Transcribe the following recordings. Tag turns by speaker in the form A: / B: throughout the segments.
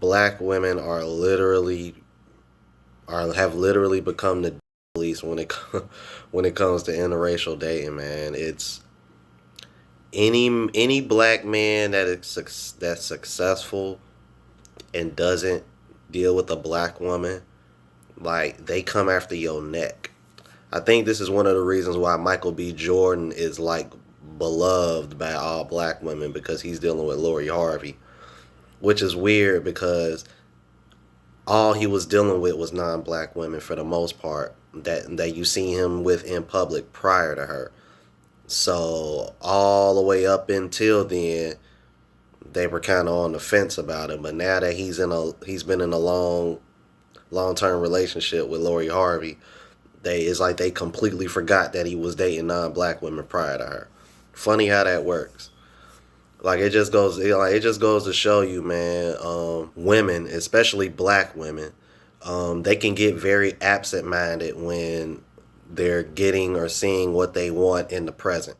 A: black women have literally become the police when it when it comes to interracial dating, man. It's any black man that's successful and doesn't deal with a black woman, like, they come after your neck. I think this is one of the reasons why Michael B. Jordan is like beloved by all black women, because he's dealing with Lori Harvey, which is weird because all he was dealing with was non-black women for the most part that you see him with in public prior to her. So all the way up until then, they were kind of on the fence about him. But now that he's been in a long-term relationship with Lori Harvey, it's like they completely forgot that he was dating non-black women prior to her. Funny how that works. Like, it just goes to show you, man, women, especially black women, they can get very absent-minded when they're getting or seeing what they want in the present.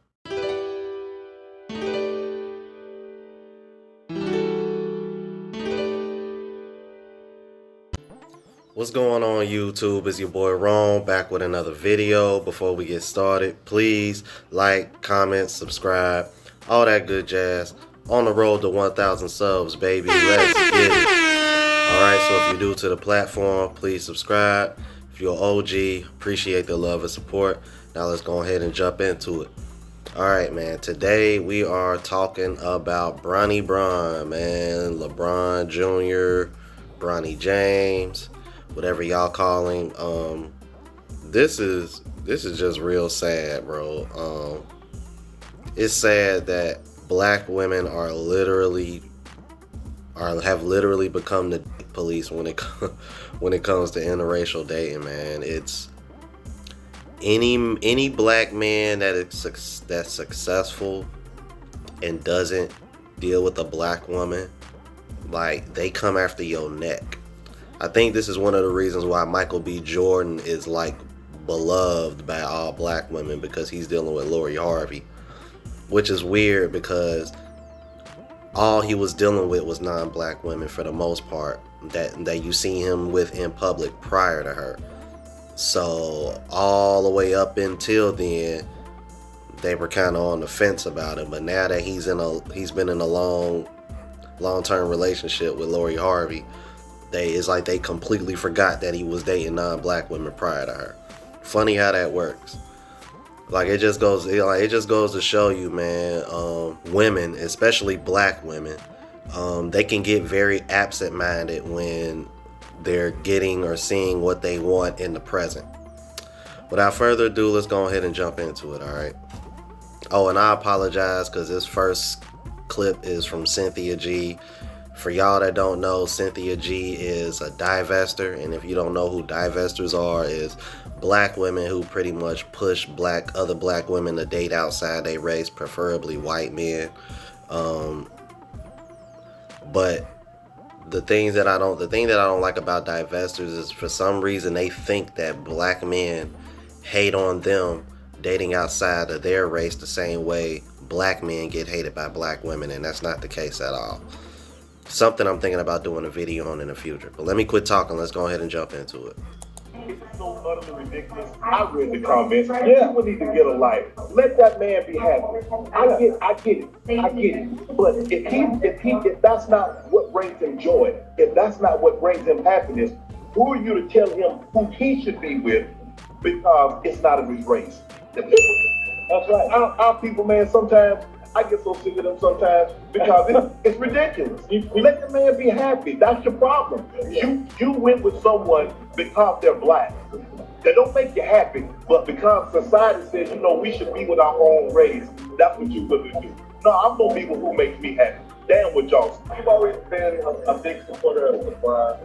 A: What's going on, YouTube? It's your boy Ron, back with another video. Before we get started, please like, comment, subscribe, all that good jazz. On the road to 1,000 subs, baby. Let's get it. Alright, so if you're new to the platform, please subscribe. If you're OG, appreciate the love and support. Now let's go ahead and jump into it. Alright, man. Today we are talking about Bronny, man. LeBron Jr., Bronny James, whatever y'all call him. This is just real sad, bro. It's sad that black women have literally become the police when it comes to interracial dating, man. It's any black man that's successful and doesn't deal with a black woman, like, they come after your neck. I think this is one of the reasons why Michael B. Jordan is like beloved by all black women, because he's dealing with Lori Harvey, which is weird because all he was dealing with was non-black women for the most part that you see him with in public prior to her. So all the way up until then, they were kind of on the fence about him. But now that he's been in a long-term relationship with Lori Harvey, it's like they completely forgot that he was dating non-black women prior to her. Funny how that works. Like, it just goes to show you, man, women, especially black women, they can get very absent-minded when they're getting or seeing what they want in the present. Without further ado, let's go ahead and jump into it, alright? Oh, and I apologize because this first clip is from Cynthia G. For y'all that don't know, Cynthia G is a divester, and if you don't know who divestors are, is black women who pretty much push other black women to date outside their race, preferably white men. But the thing that I don't like about divestors is, for some reason, they think that black men hate on them dating outside of their race the same way black men get hated by black women, and that's not the case at all. Something I'm thinking about doing a video on in the future. But let me quit talking. Let's go ahead and jump into it.
B: It's so utterly ridiculous. I read the comments. Yeah, people need to get a life. Let that man be happy. I get it. But if that's not what brings him joy, if that's not what brings him happiness, who are you to tell him who he should be with, because it's not of his race? That's right. Our people, man, sometimes I get so sick of them sometimes because it's ridiculous. Let the man be happy. That's your problem. You went with someone because they're black. They don't make you happy, but because society says, we should be with our own race, that's what you're going to do. No, I'm going to be with who makes me happy. Damn what y'all say. I've always been a big supporter of LeBron.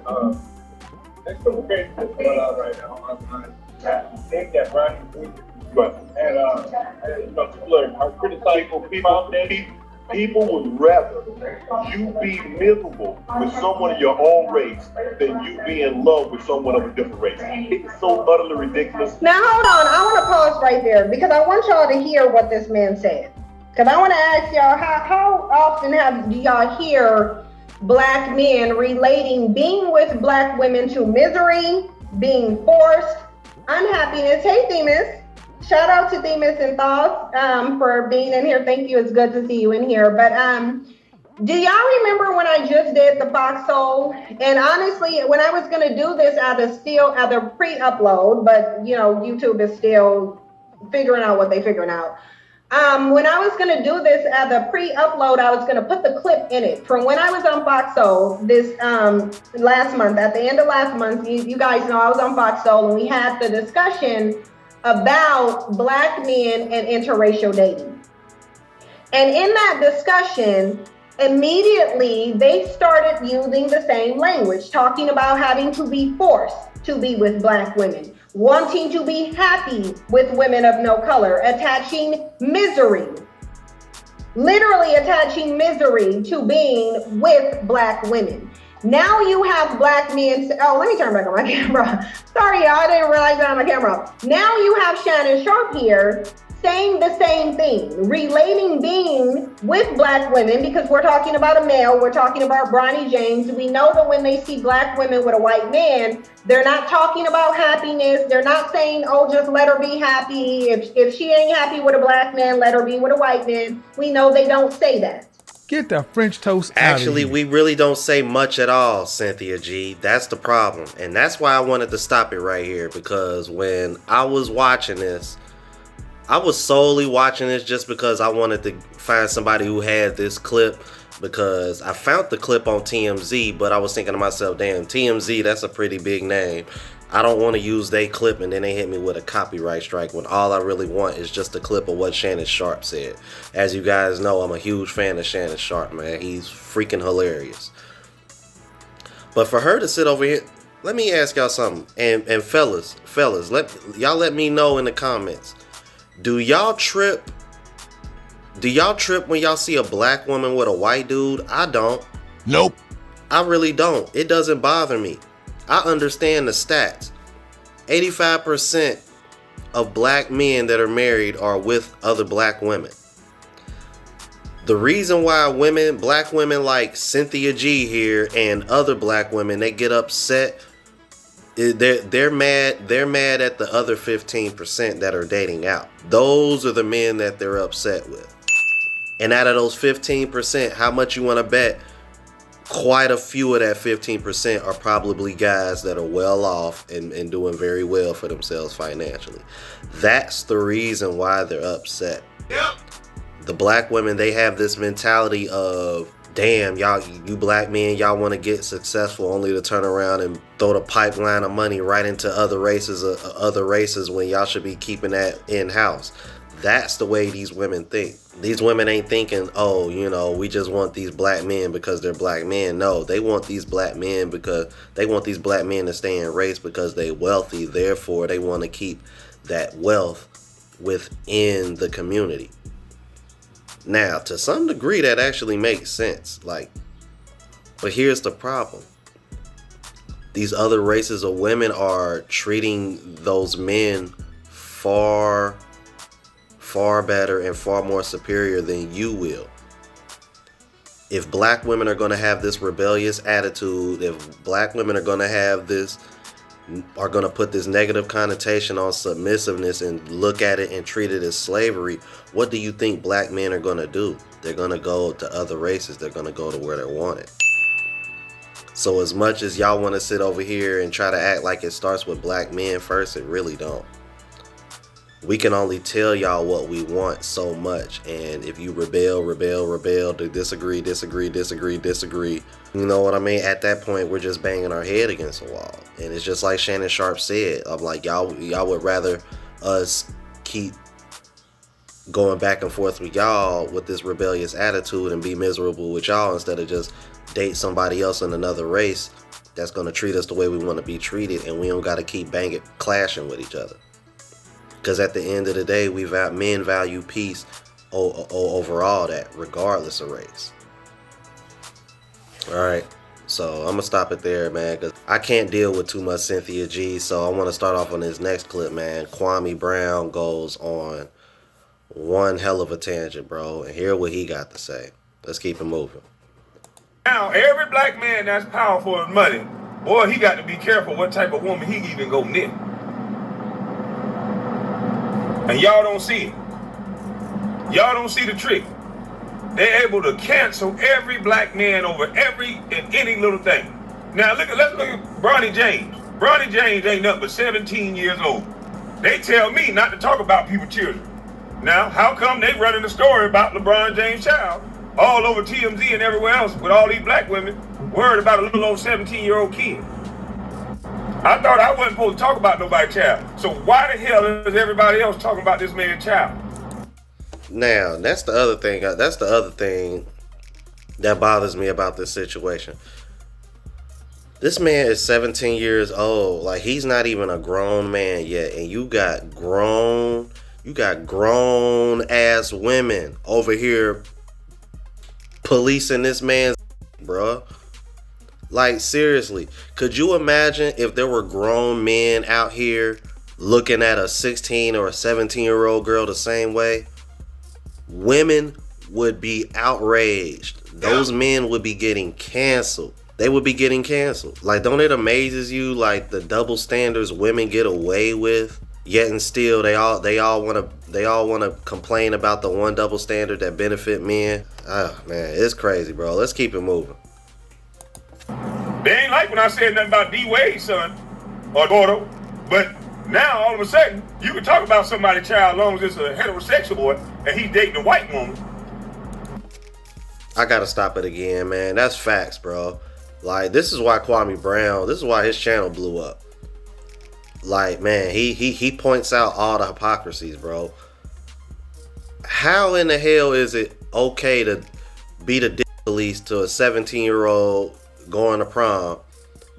B: There's some crazy things going on right now online. I think that Bronny. Right. And people are criticizing people would rather you be miserable with someone of your own race than you be in love with someone of a different race. It's so utterly ridiculous.
C: Now hold on, I want to pause right there because I want y'all to hear what this man said. Because I want to ask y'all, how often do y'all hear black men relating being with black women to misery, being forced, unhappiness. Hey, Themis. Shout out to Themis and Thoughts for being in here. Thank you. It's good to see you in here. But do y'all remember when I just did the foxhole? And honestly, when I was gonna do this at the pre-upload, but you know, YouTube is still figuring out what they're figuring out. When I was gonna do this at the pre-upload, I was gonna put the clip in it from when I was on Foxhole this last month. At the end of last month, you guys know I was on Foxhole and we had the discussion about black men and interracial dating. And in that discussion, immediately they started using the same language, talking about having to be forced to be with black women, wanting to be happy with women of no color, attaching misery, literally attaching misery to being with black women. Now you have black men, oh, let me turn back on my camera. Sorry, y'all, I didn't realize that on my camera. Now you have Shannon Sharp here saying the same thing, relating being with black women, because we're talking about a male, we're talking about Bronny James. We know that when they see black women with a white man, they're not talking about happiness. They're not saying, oh, just let her be happy. If she ain't happy with a black man, let her be with a white man. We know they don't say that.
D: Get the French toast out
A: Actually,
D: of here.
A: we really don't say much at all, Cynthia G. That's the problem. And that's why I wanted to stop it right here, because when I was watching this, I was solely watching this just because I wanted to find somebody who had this clip, because I found the clip on TMZ, but I was thinking to myself, damn, TMZ, that's a pretty big name. I don't want to use their clip and then they hit me with a copyright strike when all I really want is just a clip of what Shannon Sharp said. As you guys know, I'm a huge fan of Shannon Sharp, man. He's freaking hilarious. But for her to sit over here, let me ask y'all something. And fellas, let me know in the comments. Do y'all trip when y'all see a black woman with a white dude? I don't.
D: Nope.
A: I really don't. It doesn't bother me. I understand the stats. 85% of black men that are married are with other black women. The reason why black women like Cynthia G here and other black women, they get upset, they're mad at the other 15% that are dating out. Those are the men that they're upset with. And out of those 15%, how much you want to bet? Quite a few of that 15% are probably guys that are well off and doing very well for themselves financially. That's the reason why they're upset. Yep. The black women, they have this mentality of, damn, y'all, you black men, y'all want to get successful only to turn around and throw the pipeline of money right into other races when y'all should be keeping that in-house. That's the way these women think. These women ain't thinking, oh, you know, we just want these black men because they're black men. No, they want these black men because they want these black men to stay in race because they wealthy. Therefore, they want to keep that wealth within the community. Now, to some degree, that actually makes sense. But here's the problem. These other races of women are treating those men far better and far more superior than you will. If black women are going to have this rebellious attitude, if black women are going to put this negative connotation on submissiveness and look at it and treat it as slavery, what do you think black men are going to do? They're going to go to other races. They're going to go to where they're wanted. So as much as y'all want to sit over here and try to act like it starts with black men first, it really don't. We can only tell y'all what we want so much, and if you rebel, disagree, you know what I mean? At that point, we're just banging our head against the wall. And it's just like Shannon Sharp said, I'm like, y'all would rather us keep going back and forth with y'all with this rebellious attitude and be miserable with y'all instead of just date somebody else in another race that's going to treat us the way we want to be treated, and we don't got to keep clashing with each other. Because at the end of the day, men value peace over all that, regardless of race. All right, so I'm going to stop it there, man, because I can't deal with too much Cynthia G, so I want to start off on this next clip, man. Kwame Brown goes on one hell of a tangent, bro, and hear what he got to say. Let's keep it moving.
E: Now, every black man that's powerful and money, boy, he got to be careful what type of woman he even go near. And y'all don't see it. Y'all don't see the trick. They're able to cancel every black man over every and any little thing. Now let's look at Bronny James. Bronny James ain't nothing but 17 years old. They tell me not to talk about people's children. Now, how come they running the story about LeBron James' child all over TMZ and everywhere else with all these black women worried about a little old 17-year-old kid? I thought I wasn't supposed to talk about nobody's child. So why the hell is everybody else talking about this man's child?
A: Now, that's the other thing. That's the other thing that bothers me about this situation. This man is 17 years old. Like, he's not even a grown man yet. And you got grown ass women over here policing this man's, bruh. Like, seriously, could you imagine if there were grown men out here looking at a 16 or a 17-year-old girl the same way? Women would be outraged. Those men would be getting canceled. They would be getting canceled. Like, don't it amazes you, like, the double standards women get away with, yet and still they all want to complain about the one double standard that benefit men? Oh man, it's crazy, bro. Let's keep it moving.
E: They ain't like when I said nothing about D-Wade's son or daughter, but now all of a sudden you can talk about somebody's child as long as it's a heterosexual boy and he's dating a white woman.
A: I gotta stop it again, man. That's facts, bro. Like, this is why Kwame Brown, this is why his channel blew up. Like, man, he points out all the hypocrisies, bro. How in the hell is it okay to be the dick police to a 17-year-old going to prom,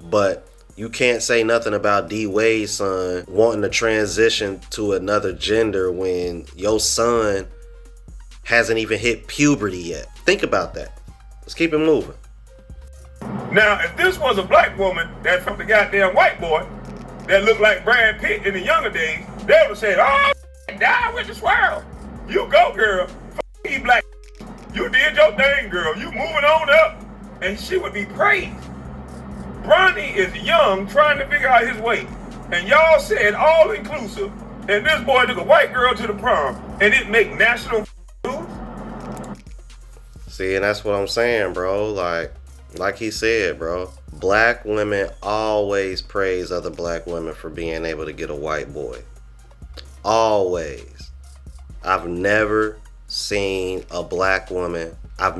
A: but you can't say nothing about D-Wade's son wanting to transition to another gender when your son hasn't even hit puberty yet? Think about that. Let's keep it moving.
E: Now, if this was a black woman that from the goddamn white boy that looked like Brad Pitt in the younger days, they would have said, oh, die with the swirl. You go, girl. F you black. You did your thing, girl. You moving on up. And she would be praised. Bronny is young, trying to figure out his way. And y'all said all inclusive. And this boy took a white girl to the prom. And it make national news.
A: See, and that's what I'm saying, bro. Like he said, bro, black women always praise other black women for being able to get a white boy. Always. I've never seen a black woman talk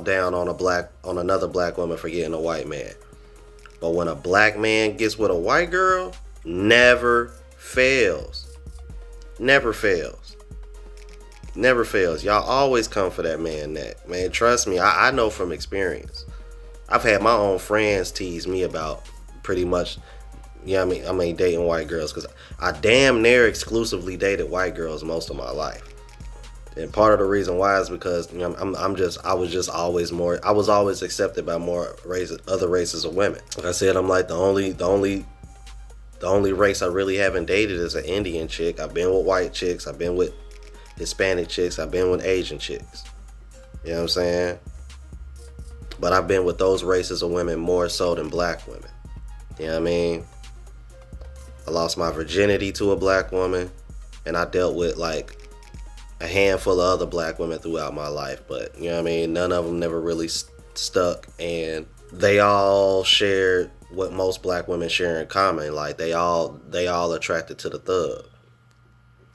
A: down on another black woman for getting a white man. But when a black man gets with a white girl, never fails. Never fails. Never fails. Y'all always come for that man neck. Man, trust me, I know from experience. I've had my own friends tease me about pretty much, dating white girls, because I damn near exclusively dated white girls most of my life. And part of the reason why is because I was always accepted by more other races of women. Like I said, I'm like the only race I really haven't dated is an Indian chick. I've been with white chicks. I've been with Hispanic chicks. I've been with Asian chicks. You know what I'm saying? But I've been with those races of women more so than black women. You know what I mean? I lost my virginity to a black woman, and I dealt with like a handful of other black women throughout my life. But you know what I mean? None of them never really stuck, and they all shared what most black women share in common. Like they all attracted to the thug.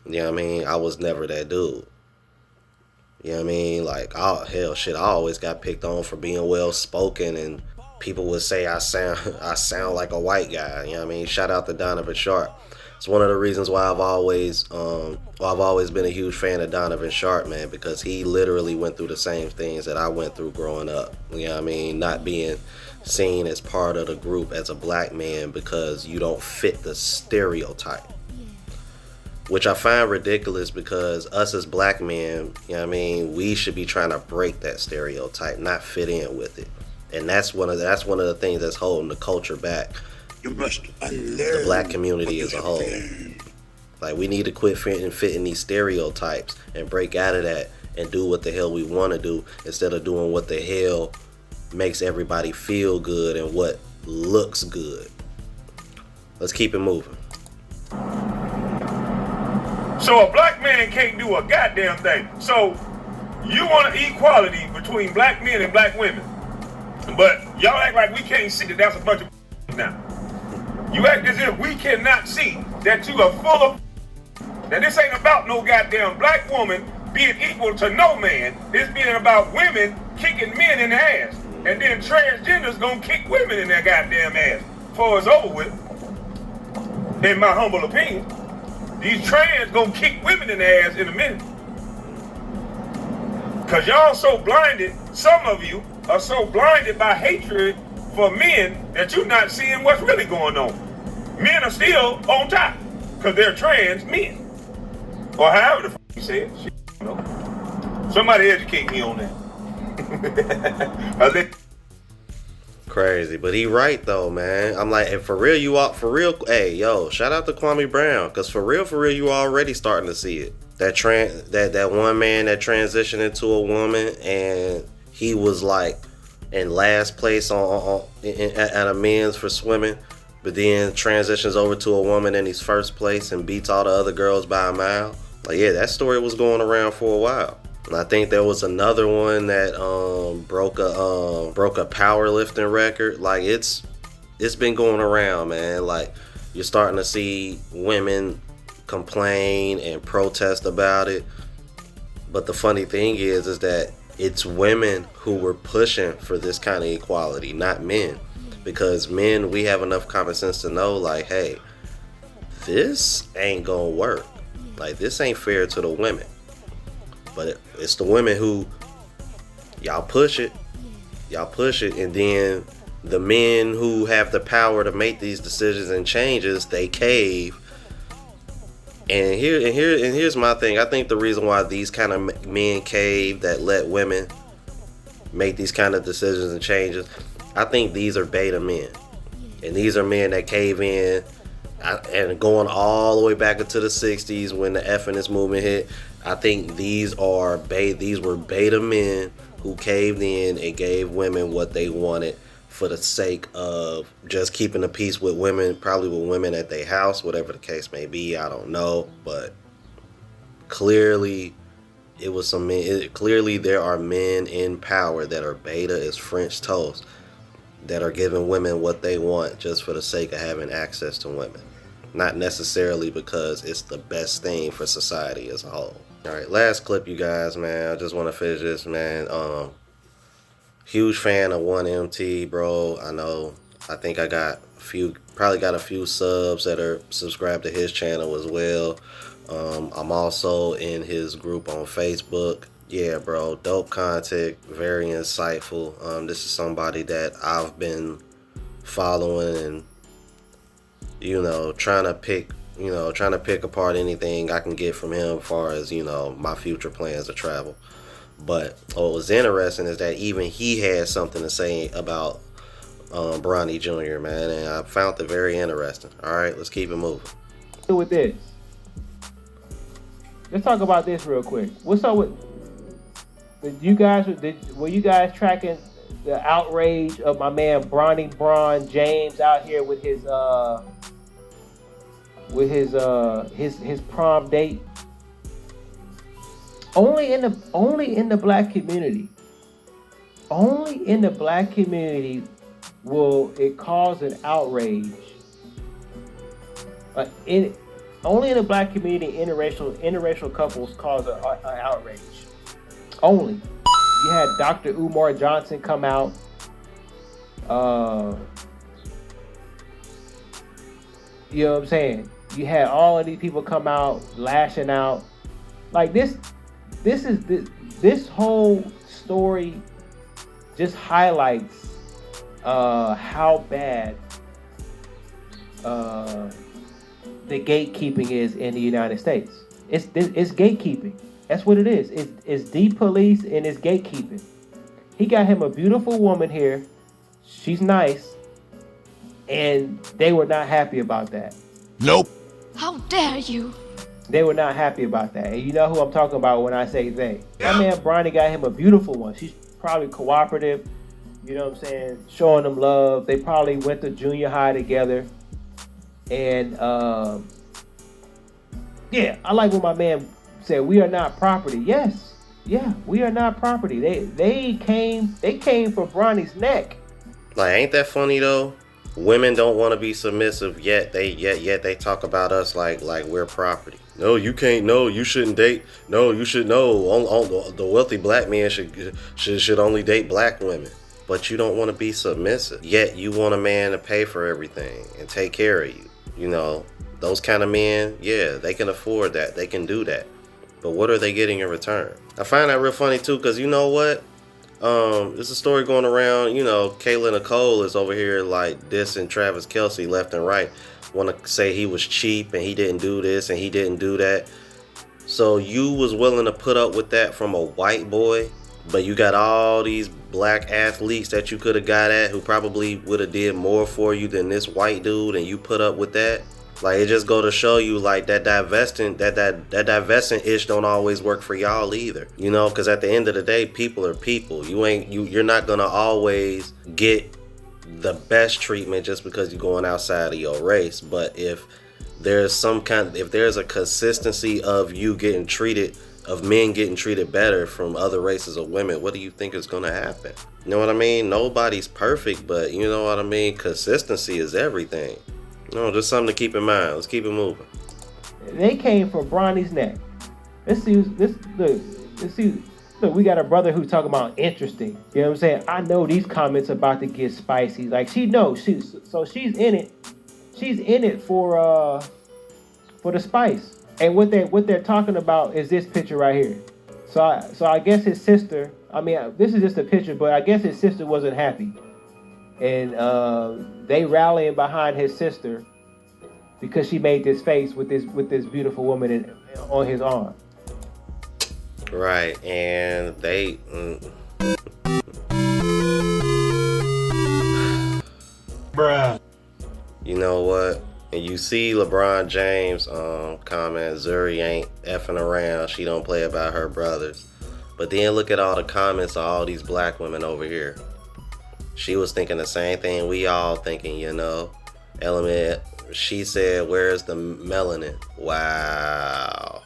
A: You know what I mean? I was never that dude. You know what I mean? Like, oh hell shit, I always got picked on for being well spoken, and people would say I sound like a white guy. You know what I mean? Shout out to Donovan Sharp. It's one of the reasons why I've always been a huge fan of Donovan Sharp, man, because he literally went through the same things that I went through growing up. You know what I mean? Not being seen as part of the group as a black man because you don't fit the stereotype. Which I find ridiculous, because us as black men, you know what I mean, we should be trying to break that stereotype, not fit in with it. And that's one of the things that's holding the culture back.
F: You must unlearn
A: the black community as a whole. Like, we need to quit fitting these stereotypes and break out of that and do what the hell we want to do instead of doing what the hell makes everybody feel good and what looks good. Let's keep it moving.
E: So a black man can't do a goddamn thing. So you want equality between black men and black women, but y'all act like we can't see that that's a bunch of now. You act as if we cannot see that you are full of. Now this ain't about no goddamn black woman being equal to no man. This being about women kicking men in the ass, and then transgenders gonna kick women in their goddamn ass before it's over with. In my humble opinion, these trans gonna kick women in the ass in a minute. Cause y'all so blinded, some of you are so blinded by hatred for men that you're not seeing what's really going on. Men are still on top because they're trans men. Or however the fuck you say it. Shit, you know. Somebody educate me on that.
A: Crazy, but he right though, man. I'm like, and for real, you are for real. Hey, yo, shout out to Kwame Brown, cause for real, you already starting to see it. That one man that transitioned into a woman, and he was like in last place at a men's for swimming, but then transitions over to a woman and he's first place and beats all the other girls by a mile. Like, yeah, that story was going around for a while. And I think there was another one that broke a powerlifting record. Like, it's been going around, man. Like, you're starting to see women complain and protest about it. But the funny thing is that it's women who were pushing for this kind of equality, not men. Because men, we have enough common sense to know, like, hey, this ain't gonna work. Like, this ain't fair to the women. But it's the women who, y'all push it, and then the men who have the power to make these decisions and changes, they cave. And here's my thing. I think the reason why these kind of men cave that let women make these kind of decisions and changes, I think these are beta men. And these are men that cave in, and going all the way back into the 60s when the F-ness movement hit. I think these were beta men who caved in and gave women what they wanted for the sake of just keeping the peace with women, probably with women at their house, whatever the case may be. I don't know, but clearly it was some men. Clearly there are men in power that are beta as French toast, that are giving women what they want just for the sake of having access to women, not necessarily because it's the best thing for society as a whole. All right, last clip, you guys, man. I just want to finish this, man. Huge fan of 1MT, bro. I think I probably got a few subs that are subscribed to his channel as well. I'm also in his group on Facebook. Yeah, bro, dope content, very insightful. This is somebody that I've been following and, trying to pick apart anything I can get from him as far as, my future plans to travel. But what was interesting is that even he had something to say about Bronny Jr., man, and I found it very interesting. All right, let's keep it moving.
F: With this, let's talk about this real quick. What's up with were you guys tracking the outrage of my man Bron James out here with his prom date? Only in the black community. Only in the black community will it cause an outrage. Only in the black community, interracial couples cause an outrage. Only. You had Dr. Umar Johnson come out. You know what I'm saying? You had all of these people come out lashing out. Like this whole story just highlights how bad the gatekeeping is in the United States. It's gatekeeping. That's what it is. It's de-police and it's gatekeeping. He got him a beautiful woman here. She's nice. And they were not happy about that.
G: Nope. How dare you?
F: They were not happy about that. And you know who I'm talking about when I say they. My man Bronny got him a beautiful one. She's probably cooperative, you know what I'm saying, showing them love. They probably went to junior high together. And yeah, I like what my man said. We are not property. Yes, yeah, we are not property. They came for Bronny's neck.
A: Like, ain't that funny though? Women don't want to be submissive, yet they talk about us like we're property. No, you can't. No, you shouldn't date. No, you should know. The wealthy black man should only date black women. But you don't want to be submissive, yet you want a man to pay for everything and take care of you. You know, those kind of men, yeah, they can afford that. They can do that. But what are they getting in return? I find that real funny too, because you know what? There's a story going around, you know, Kayla Nicole is over here like dissing Travis Kelce left and right. Want to say he was cheap and he didn't do this and he didn't do that. So you was willing to put up with that from a white boy, but you got all these black athletes that you could have got at who probably would have did more for you than this white dude, and you put up with that. Like, it just go to show you, like, that divesting ish don't always work for y'all either. You know, because at the end of the day, people are people. You're not gonna always get the best treatment just because you're going outside of your race. But if there's a consistency of men getting treated better from other races of women, what do you think is gonna happen? You know what I mean? Nobody's perfect, but you know what I mean? Consistency is everything. No, just something to keep in mind. Let's keep it moving.
F: They came for Bronny's neck. Let's see. Look, we got a brother who's talking about interesting. You know what I'm saying? I know these comments about to get spicy. Like, she knows. She's in it. She's in it for the spice. And what they're talking about is this picture right here. So I guess his sister. I mean, this is just a picture, but I guess his sister wasn't happy. And they rallying behind his sister because she made this face with this beautiful woman on his arm.
A: Right, and they.
G: Bruh.
A: You know what? And you see LeBron James comment, Zuri ain't effing around. She don't play about her brothers. But then look at all the comments of all these black women over here. She was thinking the same thing we all thinking, you know. Element, she said, where's the melanin? Wow,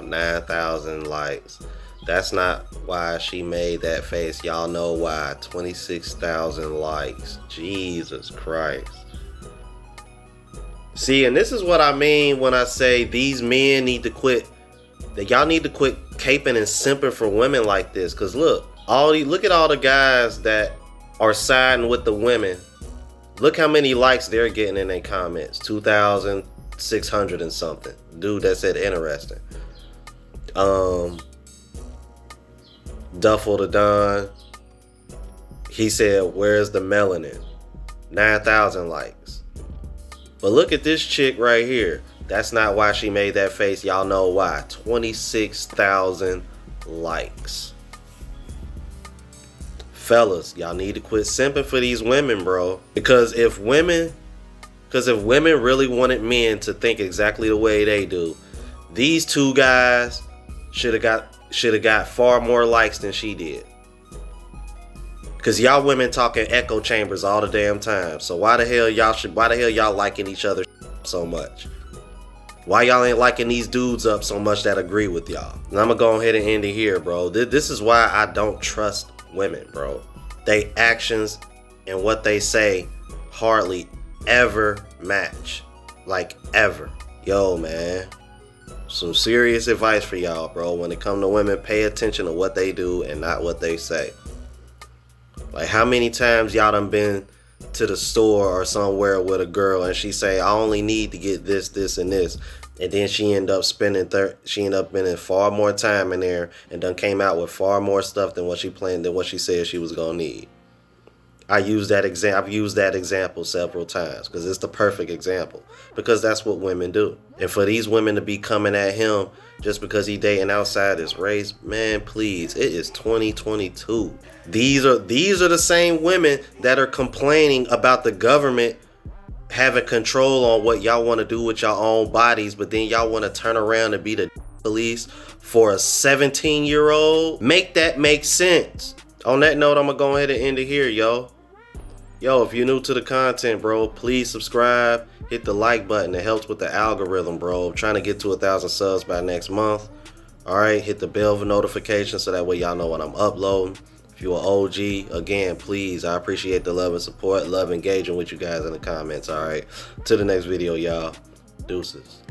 A: 9,000 likes. That's not why she made that face. Y'all know why. 26,000 likes. Jesus Christ. See, and this is what I mean when I say these men need to quit. That y'all need to quit caping and simping for women like this. Cause look at all the guys that are siding with the women. Look how many likes they're getting in their comments. 2,600 and something. Dude that said interesting. Duffel the Don. He said, where's the melanin? 9,000 likes. But look at this chick right here. That's not why she made that face. Y'all know why. 26,000 likes. Fellas, y'all need to quit simping for these women, bro. Because if women really wanted men to think exactly the way they do, these two guys should have got far more likes than she did. Cause y'all women talking echo chambers all the damn time. So why the hell y'all liking each other so much? Why y'all ain't liking these dudes up so much that agree with y'all? And I'm gonna go ahead and end it here, bro. This is why I don't trust women, bro. They actions and what they say hardly ever match. Like, ever. Yo, man. Some serious advice for y'all, bro. When it come to women, pay attention to what they do and not what they say. Like, how many times y'all done been to the store or somewhere with a girl and she say, I only need to get this, this, and this. And then she end up spending far more time in there and done came out with far more stuff than what she planned, than what she said she was gonna need. I've used that example several times because it's the perfect example. Because that's what women do. And for these women to be coming at him just because he dating outside his race, man, please, it is 2022. These are the same women that are complaining about the government having control on what y'all want to do with your own bodies, but then y'all want to turn around and be the police for a 17-year-old? Make that make sense. On that note, I'm gonna go ahead and end it here, yo. Yo, if you're new to the content, bro, please subscribe, hit the like button. It helps with the algorithm, bro. I'm trying to get to 1,000 subs by next month. All right, hit the bell for notifications so that way y'all know when I'm uploading. If you're an OG, again, please, I appreciate the love and support. Love engaging with you guys in the comments, all right? To the next video, y'all. Deuces.